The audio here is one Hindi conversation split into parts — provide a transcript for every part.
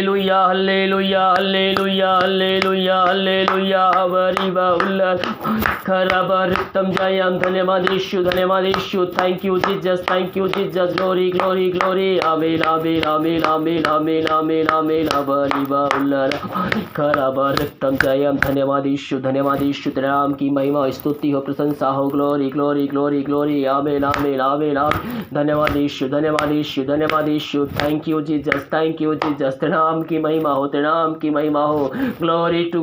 Hallelujah hallelujah hallelujah hallelujah hallelujah हबरीबा उल्लास खराबरतम जयम धन्यवाद Yeshu thank you Jesus glory glory glory आमीन आमीन आमीन आमीन आमीन आमीन आमीन हबरीबा उल्लास खराबरतम जयम धन्यवाद यीशु तेरे नाम की महिमा स्तुति हो प्रशंसा हो ग्लोरी ग्लोरी ग्लोरी ग्लोरी आमीन आमीन आमीन आमीन धन्यवाद यीशु थैंक यू जीसस तेरे नाम की महिमा हो ग्लोरी टू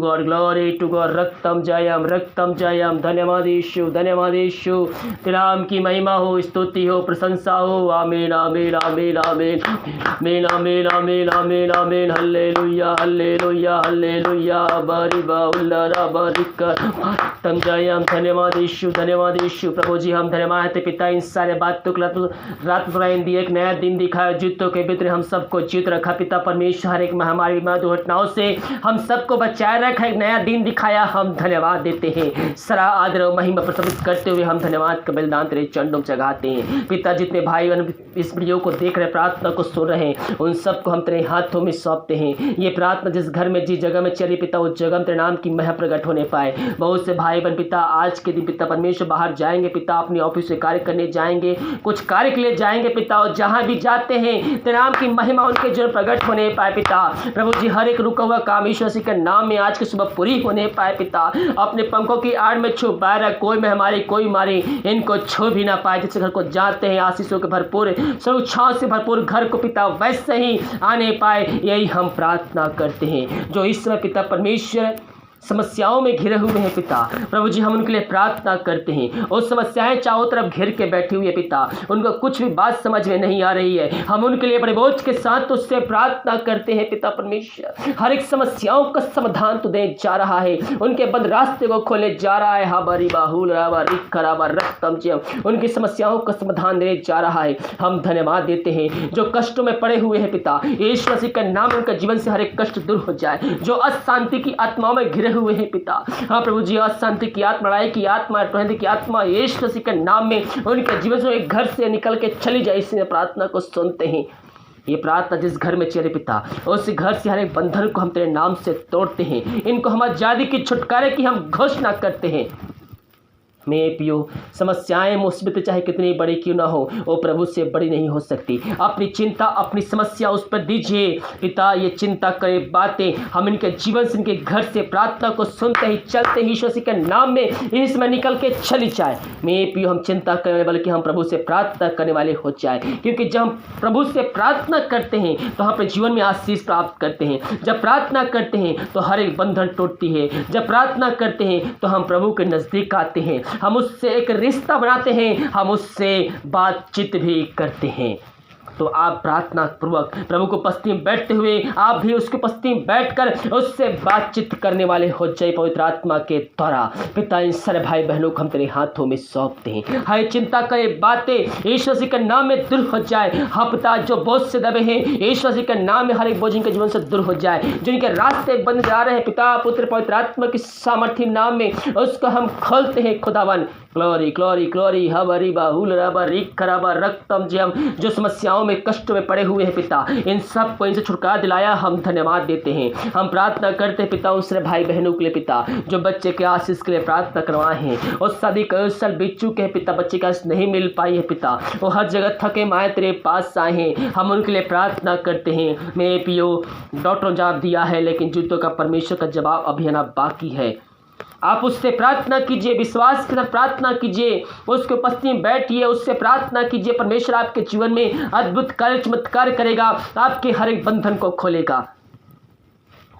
गॉड रक्तम जयम धन्यवाद यीशु तेरे नाम की महिमा हो स्तुति हो प्रशंसा हो आमीन आमीन आमीन आमीन आमीन आमीन आमीन आमीन आमीन हल्लेलुया हल्लेलुया हल्लेलुया बरिबा उल्लारा बरिकर तम जयम धन्यवाद यीशु प्रभु जी हम धन्यवाद है पिता इन सारे बातों को रात दी एक नया दिन दिखाया जीतों के भीतर हम सबको जीत रखा पिता परमेश्वर हर एक महामारी दुर्घटनाओं से हम सबको बचाए रखा एक नया दिन दिखाया हम धन्यवाद देते हैं सरा आदर और महिमा प्रस्तुत करते हुए हम धन्यवाद का बलिदान तेरे चरणों में चढ़ाते हैं पिता जितने भाई बहन इस वीडियो को देख रहे प्रार्थना को सुन रहे हैं उन सबको हम तेरे हाथों में सौंपते हैं ये प्रार्थना जिस घर में जिस जगह में चली पिता उस जगह में तेरे नाम की महिमा प्रकट होने पाए बहुत से भाई बहन पिता आज के दिन पिता परमेश्वर बाहर जाएंगे पिता अपने ऑफिस से कार्य करने जाएंगे कुछ कार्य के लिए जाएंगे पिता और जहां भी जाते हैं तेरे नाम की महिमा उनके जो प्रकट होने पाए पिता प्रभु जी हर एक रुका हुआ काम ईश्वर जी के नाम में आज की सुबह पूरी होने पाए पिता अपने पंखों की आड़ में छू बाहर कोई महामारी कोई मारी इनको छू भी ना पाए जिस घर को जाते हैं आशीषों के भरपूर सब छाव से भरपूर घर को पिता वैसे ही आने पाए यही हम प्रार्थना करते हैं जो इस समय पिता परमेश्वर समस्याओं में घिरे हुए हैं पिता प्रभु जी हम उनके लिए प्रार्थना करते हैं और समस्याएं चारों तरफ घिर के बैठी हुई है पिता उनको कुछ भी बात समझ में नहीं आ रही है हम उनके लिए बड़े बोझ के साथ उससे प्रार्थना करते हैं पिता परमेश्वर हर एक समस्याओं का समाधान तो दे जा रहा है उनके बंद रास्ते को खोले जा रहा है हाबरी बाहुल रक्तम उनकी समस्याओं का समाधान देने जा रहा है हम धन्यवाद देते हैं जो कष्टों में पड़े हुए हैं पिता यीशु मसीह का नाम उनके जीवन से हर एक कष्ट दूर हो जाए जो अशांति की आत्माओं में घिरे हुए हैं पिता हाँ प्रभु जी अशांति की आत्मा लड़ाई की आत्मा की आत्मा यीशु मसीह के नाम में उनके जीवन से एक घर से निकल के चली जाए इसलिए प्रार्थना को सुनते हैं ये प्रार्थना जिस घर में चले पिता उस घर से हर एक बंधन को हम तेरे नाम से तोड़ते हैं इनको हम आजादी की छुटकारे की हम घोषणा करते हैं मेरे पियो समस्याएं मुसीबतें चाहे कितनी बड़ी क्यों ना हो वो प्रभु से बड़ी नहीं हो सकती अपनी चिंता अपनी समस्या उस पर दीजिए पिता ये चिंता करे बातें हम इनके जीवन से इनके घर से प्रार्थना को सुनते ही चलते ही ईश्वर के नाम में इसमें निकल के चली जाए मेरे पियो हम चिंता करने बल्कि हम प्रभु से प्रार्थना करने वाले हो जाए क्योंकि जब हम प्रभु से प्रार्थना करते हैं तो हम अपने जीवन में आशीष प्राप्त करते हैं जब प्रार्थना करते हैं तो हर एक बंधन टूटती है जब प्रार्थना करते हैं तो हम प्रभु के नज़दीक आते हैं हम उससे एक रिश्ता बनाते हैं हम उससे बातचीत भी करते हैं तो आप प्रार्थना पूर्वक प्रभु को पस्ती में बैठते हुए आप भी उसके पस्ती में बैठकर उससे बातचीत करने वाले हो जाए पवित्र आत्मा के द्वारा पिता इन सारे भाई बहनों को हम तेरे हाथों में सौंपते हैं हर चिंता करे बातें ईश्वर जी के नाम में दूर हो जाए हाँ पिता जो बोझ से दबे हैं ईश्वर जी के नाम में हर एक बोझ इनके जीवन से दूर हो जाए जिनके रास्ते बंद जा रहे हैं पिता पुत्र पवित्र आत्मा की सामर्थ्य नाम में उसको हम खोलते हैं खुदावन ग्लोरी ग्लोरी ग्लोरी हबरी बाहुल रक्तम जो समस्याओं में कष्ट में पड़े हुए हैं पिता इन सब को इनसे छुटकारा दिलाया हम धन्यवाद देते हैं हम प्रार्थना करते हैं पिता उस भाई बहनों के लिए पिता जो बच्चे के आशीष के लिए प्रार्थना करवाए हैं और शादी कई साल बीत चुके हैं पिता बच्चे का आशीष नहीं मिल पाई है पिता वो हर जगह थके माए तेरे पास आए हैं हम उनके लिए प्रार्थना करते हैं मेरे पियो डॉक्टर ने जवाब दिया है लेकिन जूतों का परमेश्वर का जवाब अभी आना बाकी है आप उससे प्रार्थना कीजिए विश्वास के साथ प्रार्थना कीजिए उसके उपस्थिति में बैठिए उससे प्रार्थना कीजिए परमेश्वर आपके जीवन में अद्भुत कार्य चमत्कार करेगा आपके हर एक बंधन को खोलेगा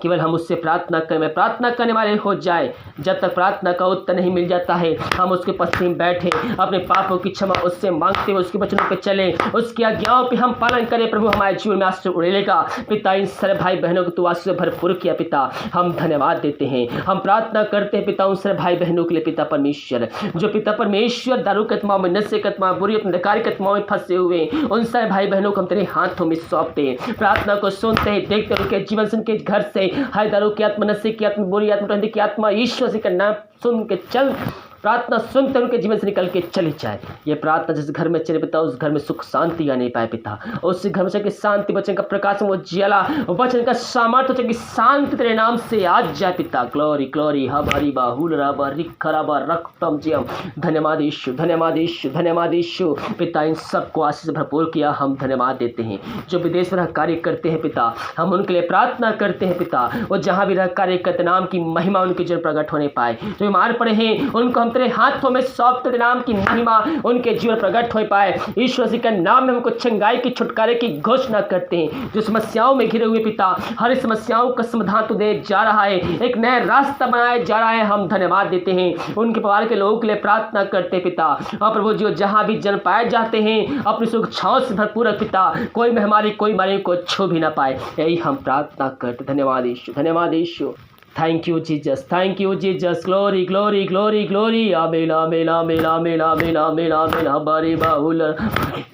केवल हम उससे प्रार्थना करें प्रार्थना करने वाले हो जाए जब तक प्रार्थना का उत्तर नहीं मिल जाता है हम उसके पश्चिम में बैठे अपने पापों की क्षमा उससे मांगते हुए उसके वचनों पर चले उसकी आज्ञाओं पे हम पालन करें प्रभु हमारे जीवन में आशीष उड़ेलेगा पिता इन सारे भाई बहनों को तू आशीष से भरपूर किया पिता हम धन्यवाद देते हैं हम प्रार्थना करते हैं पिता उन सारे भाई बहनों के लिए पिता परमेश्वर जो पिता परमेश्वर दारू के आत्माओं में नशे के आत्मा बुरी अंधकार के आत्माओं में फंसे हुए उन सारे भाई बहनों को हम तेरे हाथों में सौंपते हैं प्रार्थना को सुनते हैं देखते हैं उनके जीवन से उनके घर से हर दारू की आत्मा नशे की आत्मा बुरी आत्मा की आत्मा ईश्वर से का नाम सुन के चल प्रार्थना सुनते उनके जीवन से निकल के चली जाए। ये प्रार्थना जिस घर में चले पिता, उस घर में सुख शांति आ नहीं पाए पिता, उस घर में शांति, वचन का प्रकाश, वो जिला वचन का सामर्थ्य की शांति तेरे नाम से आज जाए पिता। ग्लोरी ग्लोरी हमारी बाहुल राबा रिखराबा रक्तम जियम। धन्यवाद यीशु, धन्यवाद यीशु, धन्यवाद यीशु पिता। इन सबको आशीष से भरपूर किया, हम धन्यवाद देते हैं। जो विदेश में रह कार्य करते हैं पिता, हम उनके लिए प्रार्थना करते हैं पिता, और जहाँ भी रह कार्य करते नाम की महिमा उनके जीवन प्रकट होने पाए। जो बीमार पड़े हैं उनको हम तेरे हाथों में सौंपते, नाम की महिमा उनके जीवन प्रकट हो पाए। ईश्वर मसीह के नाम में हमको चंगाई की, छुटकारे की घोषणा करते हैं। जो समस्याओं में घिरे हुए पिता, हर समस्याओं का समाधान तू दे जा रहा है, एक नया रास्ता बनाया जा रहा है, हम धन्यवाद देते हैं। उनके परिवार के लोगों के लिए प्रार्थना करते पिता। और प्रभु जी जहाँ भी जन्म पाए जाते हैं अपनी सुरक्षाओं से भरपूर पिता, कोई महामारी कोई मारी को छू भी ना पाए, यही हम प्रार्थना करते। धन्यवाद यीशु, धन्यवाद Yeshu. Thank you Jesus, thank you Jesus. Glory glory glory glory. आमेला मेला मेला मेला मेला मेला मेला बारी बाहुल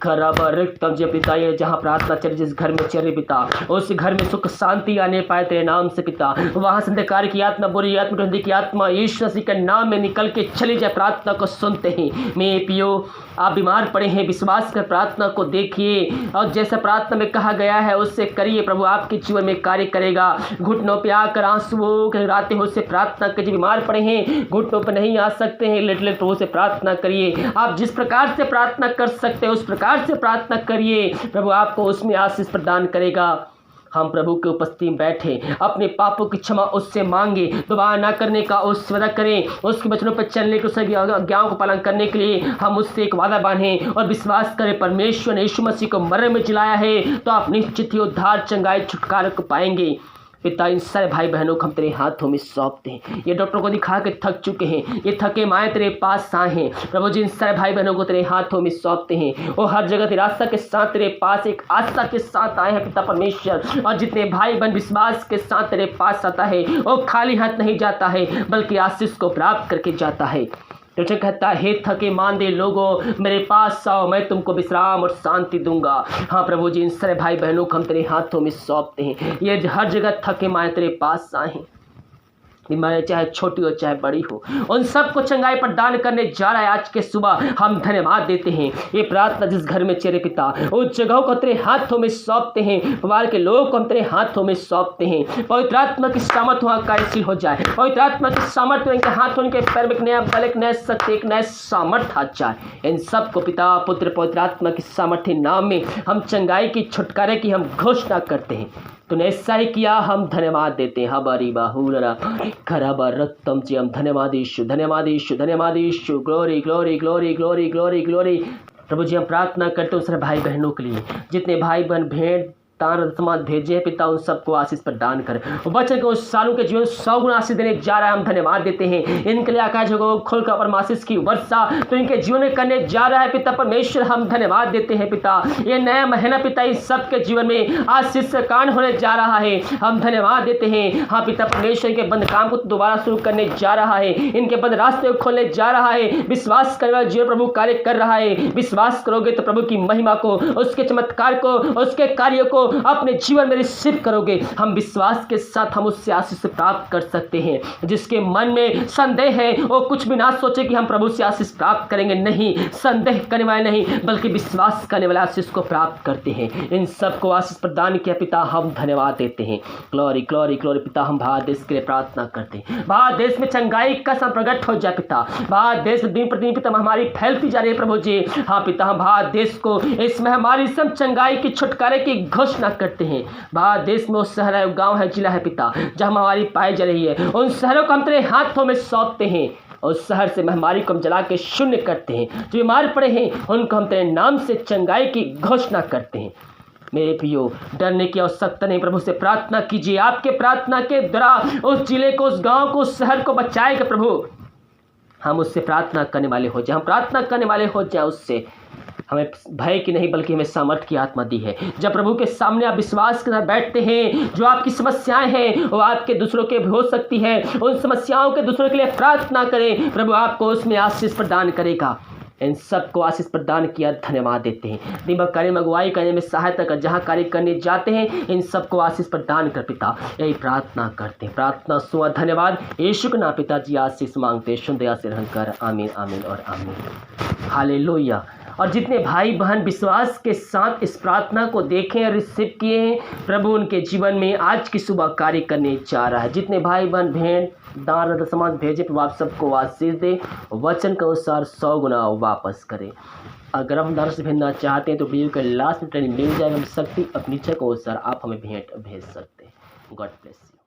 खराब रक्तम जे पिता। ये जहाँ प्रार्थना चले, जिस घर में चले पिता, उस घर में सुख शांति आने पाए तेरे नाम से पिता। वहाँ से अंधकार की आत्मा, बुरी आत्मा, गंदी की आत्मा यीशु मसीह के नाम में निकल के चली जाए। प्रार्थना को सुनते हैं मेरे पियो, आप बीमार पड़े हैं, विश्वास कर प्रार्थना को देखिए, और जैसा प्रार्थना में कहा गया है उससे करिए। प्रभु आपके जीवन में कार्य करेगा। घुटनों पे आकर आंसुओं के रातें हो से प्रार्थना कीजिए। बीमार पड़े हैं, घुटनों पर नहीं आ सकते हैं, लेट लेट प्रभु से प्रार्थना करिए। आप जिस प्रकार से प्रार्थना कर सकते हैं उस प्रकार से प्रार्थना करिए, प्रभु आपको उसमें आशीष प्रदान करेगा। हम प्रभु के उपस्थिति में बैठे, अपने पापों की क्षमा उससे मांगे, दोबारा ना करने का उससे वादा करें, उसके वचनों पर चलने के, उसकी आज्ञाओं को पालन करने के लिए हम उससे एक वादा बांधें और विश्वास करें परमेश्वर ने यीशु मसीह को मरने में जिलाया है, तो आप निश्चित ही उद्धार, चंगाई, छुटकारा को पाएंगे। पिता इन सारे भाई बहनों को हम तेरे हाथों में सौंपते हैं। ये डॉक्टर को दिखा के थक चुके हैं, ये थके माए तेरे पास आए हैं प्रभु जी। इन सारे भाई बहनों को तेरे हाथों में सौंपते हैं। वो हर जगह तेरी आस्था के साथ तेरे पास एक आस्था के साथ आए हैं पिता परमेश्वर। और जितने भाई बहन विश्वास के साथ तेरे पास आता है वो खाली हाथ नहीं जाता है, बल्कि आशीष को प्राप्त करके जाता है। तो कहता है, थके मांदे लोगों मेरे पास आओ, मैं तुमको विश्राम और शांति दूंगा। हाँ प्रभु जी, इन सारे भाई बहनों को हम तेरे हाथों में सौंपते हैं। ये हर जगह थके माए तेरे पास आए हैं, बीमारी चाहे छोटी हो चाहे बड़ी हो, उन सबको चंगाई प्रदान करने जा रहा है। आज के सुबह हम धन्यवाद देते हैं। ये प्रार्थना जिस घर में चले पिता, उस जगहों को तेरे हाथों में सौंपते हैं, परिवार के लोगों को हम तेरे हाथों में सौंपते हैं। पवित्र आत्मा की सामर्थ्य वहाँ कार्यशील हो जाए। पवित्र आत्मा की सामर्थ्य उनके हाथों, उनके पैर में एक नया बल, एक नया शक्ति, एक नया सामर्थ्य आ जाए। इन सबको पिता पुत्र पवित्र आत्मा की सामर्थ्य नाम में हम चंगाई की, छुटकारे की हम घोषणा करते हैं। तूने ऐसा ही किया, हम धन्यवाद देते हैं। हमारी बाहुरा खराब रक्तम जी, हम धन्यवाद यीशु, धन्यवाद यीशु, धन्यवाद Yeshu. Glory glory glory glory glory glory. प्रभु जी हम प्रार्थना करते हैं उस भाई बहनों के लिए, जितने भाई बहन भेंट तार समाज भेजे हैं पिता, उन सबको आशीष प्रदान कर। बच्चे को उस सालों के जीवन 100 गुना आशीष देने जा रहा है, हम धन्यवाद देते हैं। इनके लिए आकाश को खोलकर परमाशीष की वर्षा तो इनके जीवन में करने जा रहा है पिता परमेश्वर, हम धन्यवाद देते हैं पिता। ये नया महीना पिता इस सबके जीवन में आशीष का कारण होने जा रहा है, हम धन्यवाद देते हैं। हाँ पिता परमेश्वर के बंद काम को दोबारा शुरू करने जा रहा है, इनके बंद रास्ते को खोलने जा रहा है। विश्वास करने वाला जीवन प्रभु कार्य कर रहा है। विश्वास करोगे तो प्रभु की महिमा को, उसके चमत्कार को, उसके कार्य को अपने जीवन में रिसीव करोगे। हम विश्वास के साथ हम उससे आशीष प्राप्त कर सकते हैं। जिसके मन में संदेह है वो कुछ भी ना सोचे कि हम प्रभु से आशीष प्राप्त करेंगे, नहीं, संदेह करने वाले नहीं बल्कि विश्वास करने वाले आशीष को प्राप्त करते हैं। इन सबको आशीष प्रदान किया पिता, हम धन्यवाद देते हैं। ग्लोरी ग्लोरी ग्लोरी पिता, हम भारत देश के लिए प्रार्थना करते हैं। भारत देश में चंगाई का सब प्रकट हो जाए पिता। भारत देश में दिन प्रतिदिन पिता महामारी फैलती जा रही है प्रभु जी। हाँ पिता, हम भारत देश को इस महामारी से चंगाई की, छुटकारे की घोषणा करते हैं। भारत देश में वो शहर है, गांव है, जिला है पिता, जहां महामारी पाई जा रही है, उन शहरों को हम तेरे हाथों में सौंपते हैं। और शहर से महामारी को हम जला के शून्य करते हैं। जो बीमार पड़े हैं उनको हम तेरे नाम से चंगाई की घोषणा करते हैं। मेरे प्रियो, डरने की आवश्यकता नहीं, प्रभु से प्रार्थना कीजिए। आपके प्रार्थना के द्वारा उस जिले को, उस गांव को, उस शहर को बचाएगा प्रभु। हम उससे प्रार्थना करने वाले हो जाए, हम प्रार्थना करने वाले हो जाए उससे। हमें भय की नहीं बल्कि हमें सामर्थ्य की आत्मा दी है। जब प्रभु के सामने आप विश्वास के साथ बैठते हैं, जो आपकी समस्याएं हैं वो आपके दूसरों के भी हो सकती है, उन समस्याओं के दूसरों के लिए प्रार्थना करें, प्रभु आपको उसमें आशीष प्रदान करेगा। इन सबको आशीष प्रदान किया, धन्यवाद देते हैं। दिन भर कार्य में अगुवाई करने में सहायता कर, जहाँ कार्य करने जाते हैं इन सबको आशीष प्रदान कर पिता, यही प्रार्थना करते हैं। प्रार्थना सुना, धन्यवाद यीशु के नाम पिताजी आशीष मांगते, शुद्ध दया से रहकर, आमीन आमीन और आमीन। हालेलुया। और जितने भाई बहन विश्वास के साथ इस प्रार्थना को देखें और रिसीव किए हैं, प्रभु उनके जीवन में आज की सुबह कार्य करने जा रहा है। जितने भाई बहन भेंट दान समाज भेजे, प्रभु आप सबको आशीष दे, वचन के अनुसार 100 गुना वापस करें। अगर हम दान से भेजना चाहते हैं तो वीडियो के लास्ट में ट्रेनिंग मिल जाएगा, हम शक्ति अपनी इच्छा के अनुसार आप हमें भेंट भेज सकते हैं। God bless you.